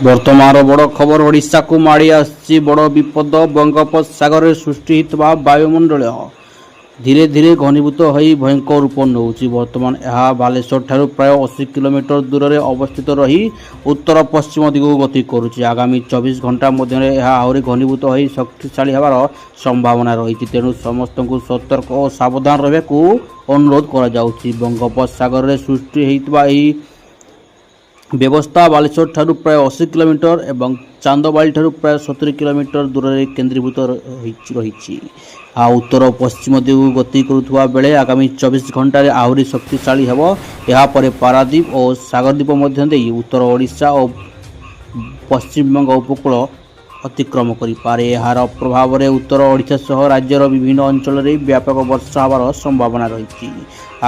ବର୍ତ୍ତମାନର ବଡ଼ ଖବର ଓଡ଼ିଶାକୁ ମାଡ଼ି ଆସିଛି ବଡ଼ ବିପଦ। ବଙ୍ଗୋପସାଗରରେ ସୃଷ୍ଟି ହୋଇଥିବା ବାୟୁମଣ୍ଡଳ ଧୀରେ ଧୀରେ ଘନୀଭୂତ ହୋଇ ଭୟଙ୍କର ରୂପ ନେଉଛି। ବର୍ତ୍ତମାନ ଏହା ବାଲେଶ୍ୱରଠାରୁ ପ୍ରାୟ 80 କିଲୋମିଟର ଦୂରରେ ଅବସ୍ଥିତ ରହି ଉତ୍ତର ପଶ୍ଚିମ ଦିଗକୁ ଗତି କରୁଛି। ଆଗାମୀ 24 ଘଣ୍ଟା ମଧ୍ୟରେ ଏହା ଆହୁରି ଘନୀଭୂତ ହୋଇ ଶକ୍ତିଶାଳୀ ହେବାର ସମ୍ଭାବନା ରହିଛି। ତେଣୁ ସମସ୍ତଙ୍କୁ ସତର୍କ ଓ ସାବଧାନ ରହିବାକୁ ଅନୁରୋଧ କରାଯାଉଛି। ବଙ୍ଗୋପସାଗରରେ ସୃଷ୍ଟି ହୋଇଥିବା ଏହି ବ୍ୟବସ୍ଥା ବାଲେଶ୍ୱରଠାରୁ ପ୍ରାୟ 80 କିଲୋମିଟର ଏବଂ ଚାନ୍ଦବାଲିଠାରୁ ପ୍ରାୟ 70 କିଲୋମିଟର ଦୂରରେ କେନ୍ଦ୍ରୀଭୂତ ରହିଛି। ଉତ୍ତର ପଶ୍ଚିମ ଦିଗକୁ ଗତି କରୁଥିବା ବେଳେ ଆଗାମୀ 24 ଘଣ୍ଟାରେ ଆହୁରି ଶକ୍ତିଶାଳୀ ହେବ। ଏହାପରେ ପାରାଦୀପ ଓ ସାଗରଦ୍ୱୀପ ମଧ୍ୟ ଦେଇ ଉତ୍ତର ଓଡ଼ିଶା ଓ ପଶ୍ଚିମବଙ୍ଗ ଉପକୂଳ ଅତିକ୍ରମ କରିପାରେ। ଏହାର ପ୍ରଭାବରେ ଉତ୍ତର ଓଡ଼ିଶା ସହ ରାଜ୍ୟର ବିଭିନ୍ନ ଅଞ୍ଚଳରେ ବ୍ୟାପକ ବର୍ଷା ହେବାର ସମ୍ଭାବନା ରହିଛି।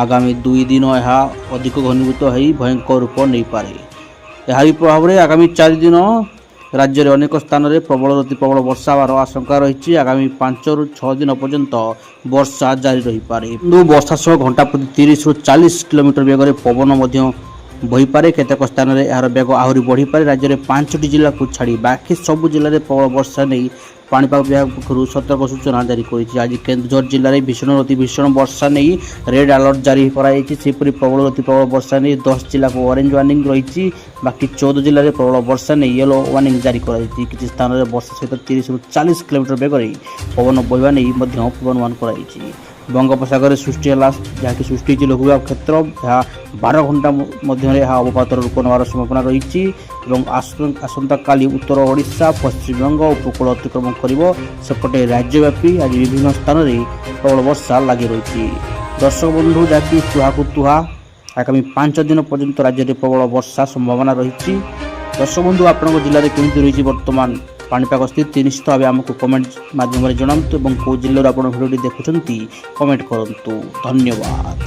ଆଗାମୀ 2 ଦିନ ଏହା ଅଧିକ ଘନୀଭୂତ ହୋଇ ଭୟଙ୍କର ରୂପ ନେଇପାରେ। ଏହାରି ପ୍ରଭାବରେ ଆଗାମୀ 4 ଦିନ ରାଜ୍ୟରେ ଅନେକ ସ୍ଥାନରେ ପ୍ରବଳରୁ ଅତି ପ୍ରବଳ ବର୍ଷା ହେବାର ଆଶଙ୍କା ରହିଛି। ଆଗାମୀ 5ରୁ 6 ଦିନ ପର୍ଯ୍ୟନ୍ତ ବର୍ଷା ଜାରି ରହିପାରେ। ବର୍ଷା ସହ ଘଣ୍ଟା ପ୍ରତି 30ରୁ 40 କିଲୋମିଟର ବେଗରେ ପବନ ମଧ୍ୟ ବହିପାରେ। କେତେକ ସ୍ଥାନରେ ଏହାର ବେଗ ଆହୁରି ବଢ଼ିପାରେ। ରାଜ୍ୟରେ 5ଟି ଜିଲ୍ଲାକୁ ଛାଡ଼ି ବାକି ସବୁ ଜିଲ୍ଲାରେ ପ୍ରବଳ ବର୍ଷା ନେଇ ପାଣିପାଗ ବିଭାଗ ପକ୍ଷରୁ ସତର୍କ ସୂଚନା ଜାରି କରିଛି। ଆଜି କେନ୍ଦୁଝର ଜିଲ୍ଲାରେ ଭୀଷଣରୁ ଅତି ଭୀଷଣ ବର୍ଷା ନେଇ ରେଡ୍ ଆଲର୍ଟ ଜାରି କରାଯାଇଛି। ସେହିପରି ପ୍ରବଳରୁ ଅତି ପ୍ରବଳ ବର୍ଷା ନେଇ 10 ଜିଲ୍ଲାକୁ ଅରେଞ୍ଜ ୱାର୍ଣ୍ଣିଂ ରହିଛି। ବାକି 14 ଜିଲ୍ଲାରେ ପ୍ରବଳ ବର୍ଷା ନେଇ ୟେଲୋ ୱାର୍ଣ୍ଣିଂ ଜାରି କରାଯାଇଛି। କିଛି ସ୍ଥାନରେ ବର୍ଷା ସହିତ 30ରୁ 40 କିଲୋମିଟର ବେଗରେ ପବନ ବହିବା ନେଇ ମଧ୍ୟ ପୂର୍ବାନୁମାନ କରାଯାଇଛି। ବଙ୍ଗୋପସାଗରରେ ସୃଷ୍ଟି ହେଲା ଯାହାକି ସୃଷ୍ଟି ହୋଇଛି ଲଘୁଚାପ କ୍ଷେତ୍ର। ଏହା 12 ଘଣ୍ଟା ମଧ୍ୟରେ ଏହା ଅବପାତର ରୂପ ନେବାର ସମ୍ଭାବନା ରହିଛି ଏବଂ ଆସନ୍ତାକାଲି ଉତ୍ତର ଓଡ଼ିଶା ପଶ୍ଚିମବଙ୍ଗ ଉପକୂଳ ଅତିକ୍ରମ କରିବ। ସେପଟେ ରାଜ୍ୟବ୍ୟାପୀ ଆଜି ବିଭିନ୍ନ ସ୍ଥାନରେ ପ୍ରବଳ ବର୍ଷା ଲାଗି ରହିଛି। ଦର୍ଶକ ବନ୍ଧୁ, ଯାହାକି ତୁହାକୁ ତୁହା ଆଗାମୀ 5 ଦିନ ପର୍ଯ୍ୟନ୍ତ ରାଜ୍ୟରେ ପ୍ରବଳ ବର୍ଷା ସମ୍ଭାବନା ରହିଛି। ଦର୍ଶକ ବନ୍ଧୁ, ଆପଣଙ୍କ ଜିଲ୍ଲାରେ କେମିତି ରହିଛି ବର୍ତ୍ତମାନ ପାଣିପାଗ ସ୍ଥିତି ନିଶ୍ଚିତ ଭାବେ ଆମକୁ କମେଣ୍ଟ ମାଧ୍ୟମରେ ଜଣାନ୍ତୁ ଏବଂ କେଉଁ ଜିଲ୍ଲାରୁ ଆପଣ ଭିଡ଼ିଓଟି ଦେଖୁଛନ୍ତି କମେଣ୍ଟ କରନ୍ତୁ। ଧନ୍ୟବାଦ।